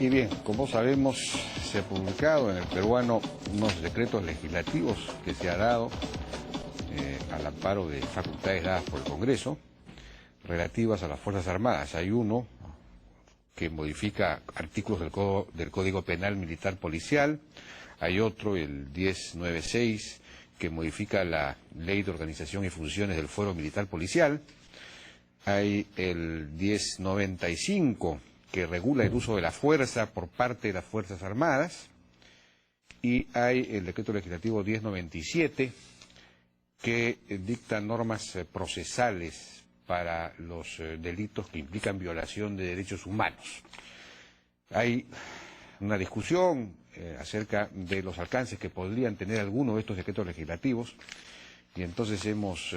Y bien, como sabemos, se ha publicado en el peruano unos decretos legislativos que se ha dado al amparo de facultades dadas por el Congreso relativas a las Fuerzas Armadas. Hay uno que modifica artículos del Código Penal Militar Policial, hay otro, el 1096, que modifica la Ley de Organización y Funciones del Fuero Militar Policial, hay el 1095, que regula el uso de la fuerza por parte de las Fuerzas Armadas, y hay el decreto legislativo 1097, que dicta normas procesales para los delitos que implican violación de derechos humanos. Hay una discusión acerca de los alcances que podrían tener algunos de estos decretos legislativos, y entonces hemos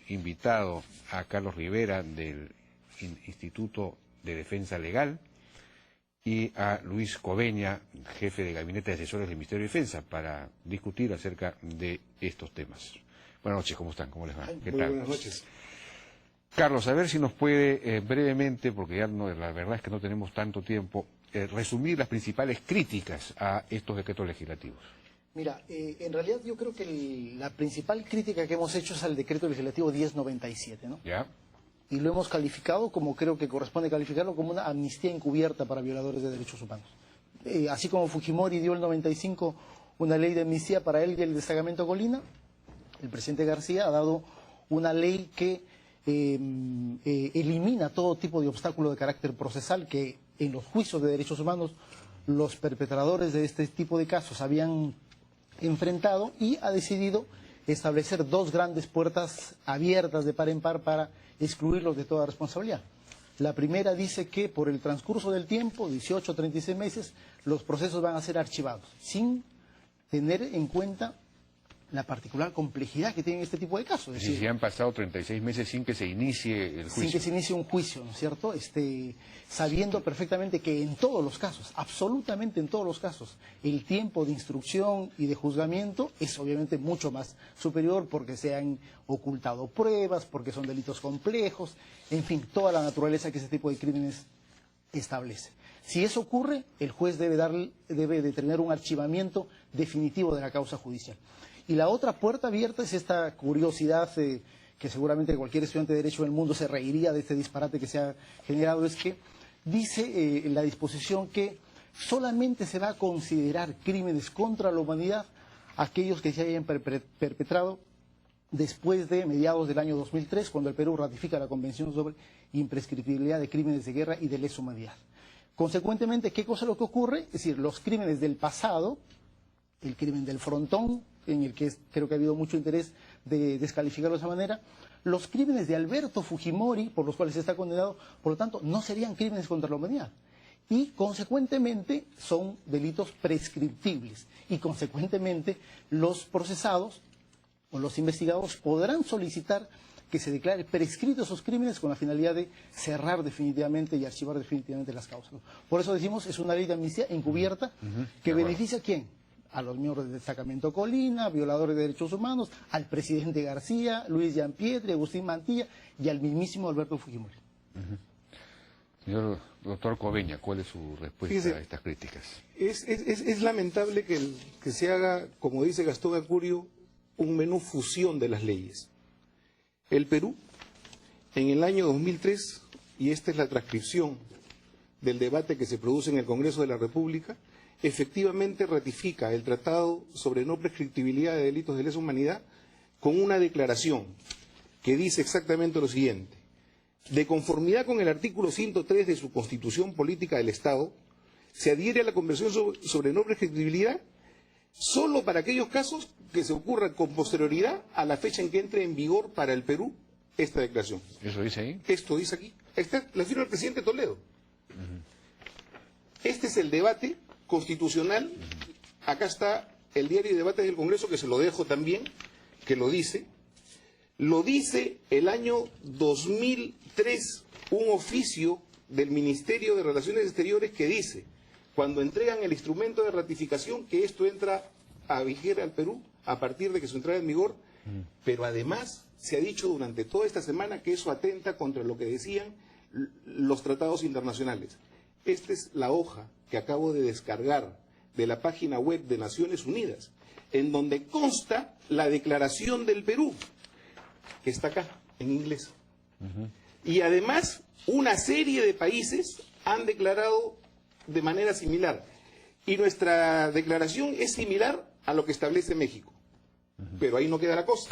invitado a Carlos Rivera del Instituto de Defensa Legal y a Luis Coveña, jefe de Gabinete de Asesores del Ministerio de Defensa, para discutir acerca de estos temas. Buenas noches, ¿cómo están? ¿Cómo les va? ¿Qué tal? Buenas noches. Carlos, a ver si nos puede brevemente, porque ya no, la verdad es que no tenemos tanto tiempo, resumir las principales críticas a estos decretos legislativos. Mira, en realidad yo creo que la principal crítica que hemos hecho es al decreto legislativo 1097, ¿no? ¿Ya? Y lo hemos calificado como creo que corresponde calificarlo como una amnistía encubierta para violadores de derechos humanos. Así como Fujimori dio el 95 una ley de amnistía para él y el destacamento Colina, el presidente García ha dado una ley que elimina todo tipo de obstáculo de carácter procesal que en los juicios de derechos humanos los perpetradores de este tipo de casos habían enfrentado, y ha decidido establecer dos grandes puertas abiertas de par en par para excluirlos de toda responsabilidad. La primera dice que por el transcurso del tiempo, 18 o 36 meses, los procesos van a ser archivados, sin tener en cuenta la particular complejidad que tienen este tipo de casos. Es decir, si han pasado 36 meses sin que se inicie el juicio. Sin que se inicie un juicio, ¿no es cierto? Sabiendo perfectamente que en todos los casos, absolutamente en todos los casos, el tiempo de instrucción y de juzgamiento es obviamente mucho más superior porque se han ocultado pruebas, porque son delitos complejos, en fin, toda la naturaleza que ese tipo de crímenes establece. Si eso ocurre, el juez debe determinar un archivamiento definitivo de la causa judicial. Y la otra puerta abierta es esta curiosidad que seguramente cualquier estudiante de Derecho del mundo se reiría de este disparate que se ha generado, es que dice en la disposición que solamente se va a considerar crímenes contra la humanidad aquellos que se hayan perpetrado después de mediados del año 2003, cuando el Perú ratifica la Convención sobre Imprescriptibilidad de Crímenes de Guerra y de Lesa Humanidad. Consecuentemente, ¿qué cosa es lo que ocurre? Es decir, los crímenes del pasado, el crimen del Frontón, en el que creo que ha habido mucho interés de descalificarlo de esa manera, los crímenes de Alberto Fujimori, por los cuales está condenado, por lo tanto, no serían crímenes contra la humanidad. Y, consecuentemente, son delitos prescriptibles. Y, consecuentemente, los procesados o los investigados podrán solicitar que se declare prescritos esos crímenes con la finalidad de cerrar definitivamente y archivar definitivamente las causas. Por eso decimos, es una ley de amnistía encubierta que beneficia ¿a quién? A los miembros del destacamento Colina, violadores de derechos humanos, al presidente García, Luis Gianpietri, Agustín Mantilla y al mismísimo Alberto Fujimori. Señor doctor Coveña, ¿cuál es su respuesta a estas críticas? Es lamentable que se haga, como dice Gastón Acurio, un menú fusión de las leyes. El Perú, en el año 2003, y esta es la transcripción del debate que se produce en el Congreso de la República, efectivamente ratifica el Tratado sobre no prescriptibilidad de delitos de lesa humanidad con una declaración que dice exactamente lo siguiente: de conformidad con el artículo 103 de su Constitución Política del Estado, se adhiere a la Convención sobre no prescriptibilidad solo para aquellos casos que se ocurran con posterioridad a la fecha en que entre en vigor para el Perú esta declaración. ¿Eso dice ahí? Esto dice aquí. La firma el presidente Toledo. Este es el debate constitucional. Acá está el diario de debates del Congreso, que se lo dejo también, que lo dice. Lo dice el año 2003, un oficio del Ministerio de Relaciones Exteriores que dice, cuando entregan el instrumento de ratificación, que esto entra a vigir al Perú a partir de que su entrada en vigor, pero además se ha dicho durante toda esta semana que eso atenta contra lo que decían los tratados internacionales. esta es la hoja que acabo de descargar de la página web de Naciones Unidas, en donde consta la declaración del Perú, que está acá, en inglés. Y además, una serie de países han declarado de manera similar. Y nuestra declaración es similar a lo que establece México. Pero ahí no queda la cosa.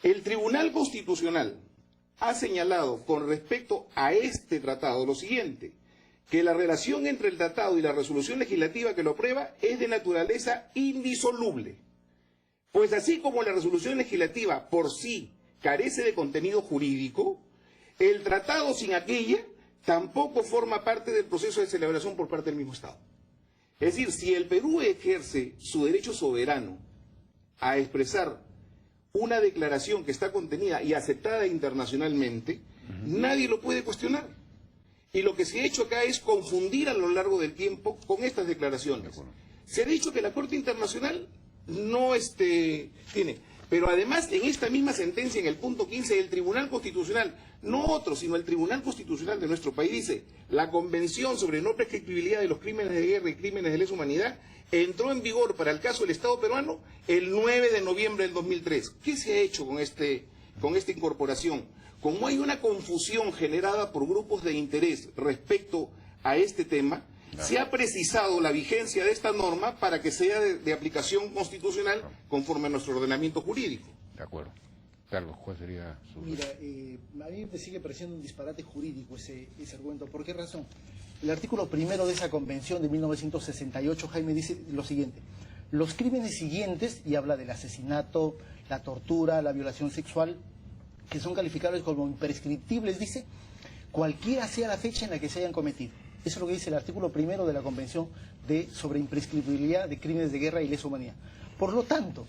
El Tribunal Constitucional ha señalado con respecto a este tratado lo siguiente, que la relación entre el tratado y la resolución legislativa que lo aprueba es de naturaleza indisoluble. Pues así como la resolución legislativa por sí carece de contenido jurídico, el tratado sin aquella tampoco forma parte del proceso de celebración por parte del mismo Estado. Es decir, si el Perú ejerce su derecho soberano a expresar una declaración que está contenida y aceptada internacionalmente, nadie lo puede cuestionar. Y lo que se ha hecho acá es confundir a lo largo del tiempo con estas declaraciones. Se ha dicho que la Corte Internacional no tiene, pero además en esta misma sentencia, en el punto 15 del Tribunal Constitucional, no otro, sino el Tribunal Constitucional de nuestro país dice, la Convención sobre no prescriptibilidad de los crímenes de guerra y crímenes de lesa humanidad entró en vigor para el caso del Estado peruano el 9 de noviembre del 2003. ¿Qué se ha hecho con esta incorporación? Como hay una confusión generada por grupos de interés respecto a este tema, se ha precisado la vigencia de esta norma para que sea de aplicación constitucional conforme a nuestro ordenamiento jurídico. De acuerdo. Carlos, ¿cuál sería su...? Mira, a mí me sigue pareciendo un disparate jurídico ese argumento. ¿Por qué razón? El artículo primero de esa convención de 1968, Jaime, dice lo siguiente. Los crímenes siguientes, y habla del asesinato, la tortura, la violación sexual, que son calificables como imprescriptibles, dice, cualquiera sea la fecha en la que se hayan cometido. Eso es lo que dice el artículo primero de la Convención sobre imprescriptibilidad de crímenes de guerra y lesa humanidad. Por lo tanto,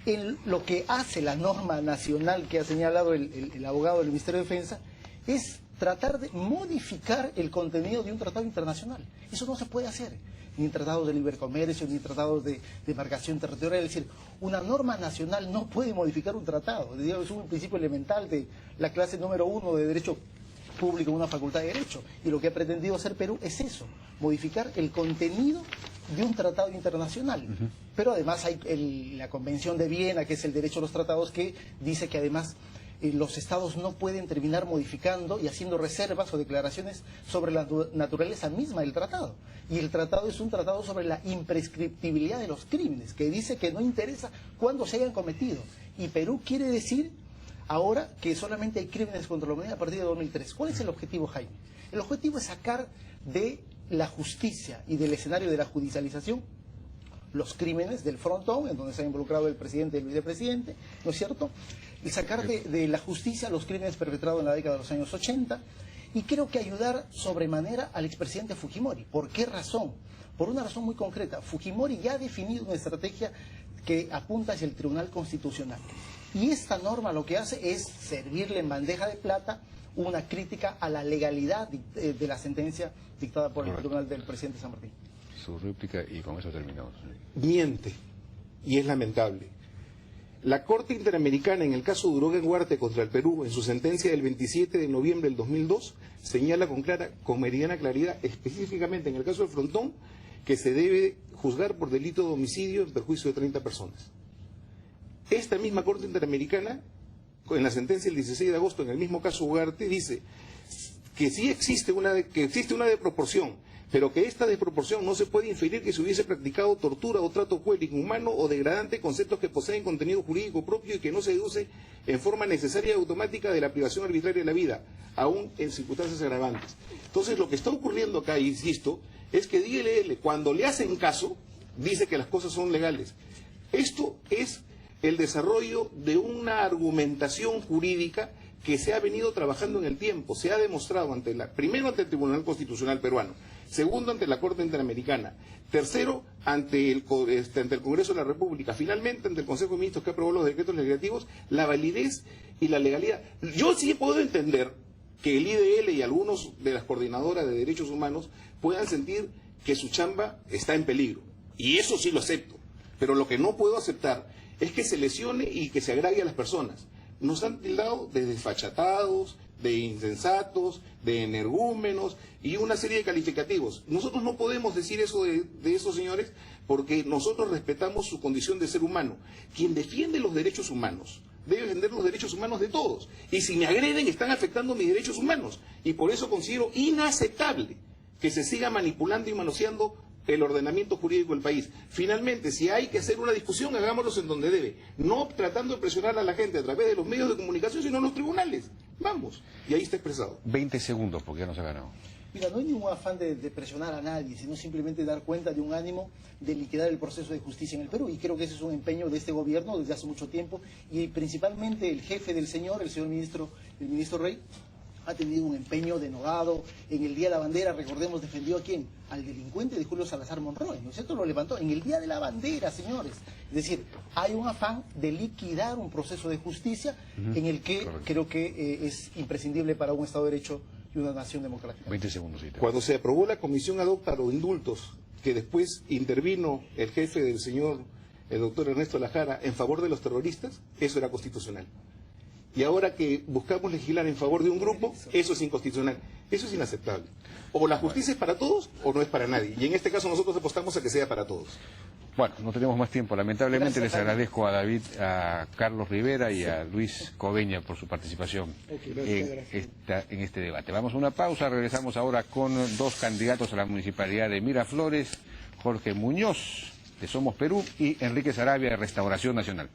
en lo que hace la norma nacional que ha señalado el abogado del Ministerio de Defensa es tratar de modificar el contenido de un tratado internacional. Eso no se puede hacer, ni en tratados de libre comercio, ni en tratados de demarcación territorial. Es decir, una norma nacional no puede modificar un tratado. Es un principio elemental de la clase número 1 de Derecho Público en una facultad de Derecho. Y lo que ha pretendido hacer Perú es eso, modificar el contenido de un tratado internacional. Pero además hay la Convención de Viena, que es el derecho a los tratados, que dice que además los estados no pueden terminar modificando y haciendo reservas o declaraciones sobre la naturaleza misma del tratado. Y el tratado es un tratado sobre la imprescriptibilidad de los crímenes, que dice que no interesa cuándo se hayan cometido. Y Perú quiere decir ahora que solamente hay crímenes contra la humanidad a partir de 2003. ¿Cuál es el objetivo, Jaime? El objetivo es sacar de la justicia y del escenario de la judicialización los crímenes del frontón, en donde se ha involucrado el presidente y el vicepresidente, ¿no es cierto? Y sacar de la justicia los crímenes perpetrados en la década de los años 80, y creo que ayudar sobremanera al expresidente Fujimori. ¿Por qué razón? Por una razón muy concreta. Fujimori ya ha definido una estrategia que apunta hacia el Tribunal Constitucional. Y esta norma lo que hace es servirle en bandeja de plata una crítica a la legalidad de la sentencia dictada por el Tribunal del presidente San Martín. Su réplica y con eso terminamos. Miente, y es lamentable. La Corte Interamericana, en el caso de Uruguay-Huarte contra el Perú, en su sentencia del 27 de noviembre del 2002, señala con meridiana claridad, específicamente en el caso del Frontón, que se debe juzgar por delito de homicidio en perjuicio de 30 personas. Esta misma Corte Interamericana, en la sentencia del 16 de agosto, en el mismo caso Ugarte, dice que sí existe una desproporción, pero que esta desproporción no se puede inferir que se hubiese practicado tortura o trato cruel, inhumano o degradante, conceptos que poseen contenido jurídico propio y que no se deduce en forma necesaria y automática de la privación arbitraria de la vida, aún en circunstancias agravantes. Entonces, lo que está ocurriendo acá, insisto, es que DLL, cuando le hacen caso, dice que las cosas son legales. Esto es el desarrollo de una argumentación jurídica que se ha venido trabajando en el tiempo. Se ha demostrado primero ante el Tribunal Constitucional peruano, segundo ante la Corte Interamericana, tercero ante el Congreso de la República, finalmente ante el Consejo de Ministros que aprobó los decretos legislativos, la validez y la legalidad. Yo sí puedo entender que el IDL y algunos de las coordinadoras de derechos humanos puedan sentir que su chamba está en peligro, y eso sí lo acepto, pero lo que no puedo aceptar es que se lesione y que se agravie a las personas. Nos han tildado de desfachatados, de insensatos, de energúmenos y una serie de calificativos. Nosotros no podemos decir eso de esos señores porque nosotros respetamos su condición de ser humano. Quien defiende los derechos humanos debe defender los derechos humanos de todos. Y si me agreden, están afectando mis derechos humanos. Y por eso considero inaceptable que se siga manipulando y manoseando el ordenamiento jurídico del país. Finalmente, si hay que hacer una discusión, hagámoslo en donde debe. No tratando de presionar a la gente a través de los medios de comunicación, sino en los tribunales. Vamos. Y ahí está expresado. 20 segundos, porque ya nos ha ganado. Mira, no hay ningún afán de presionar a nadie, sino simplemente dar cuenta de un ánimo de liquidar el proceso de justicia en el Perú. Y creo que ese es un empeño de este gobierno desde hace mucho tiempo. Y principalmente el jefe del señor, el señor ministro, el ministro Rey, ha tenido un empeño denodado. En el Día de la Bandera, recordemos, defendió a quién, al delincuente de Julio Salazar Monroy, ¿no es cierto? Lo levantó en el Día de la Bandera, señores. Es decir, hay un afán de liquidar un proceso de justicia en el que creo que es imprescindible para un Estado de Derecho y una nación democrática. 20 segundos. Sí, Cuando se aprobó la comisión ad hoc para los indultos, que después intervino el jefe del señor, el doctor Ernesto Lajara, en favor de los terroristas, eso era constitucional. Y ahora que buscamos legislar en favor de un grupo, eso es inconstitucional. Eso es inaceptable. O la justicia es para todos o no es para nadie. Y en este caso nosotros apostamos a que sea para todos. Bueno, no tenemos más tiempo. Lamentablemente les agradezco a David, a Carlos Rivera y a Luis Coveña por su participación en este debate. Vamos a una pausa, regresamos ahora con dos candidatos a la municipalidad de Miraflores, Jorge Muñoz, de Somos Perú, y Enrique Sarabia, de Restauración Nacional.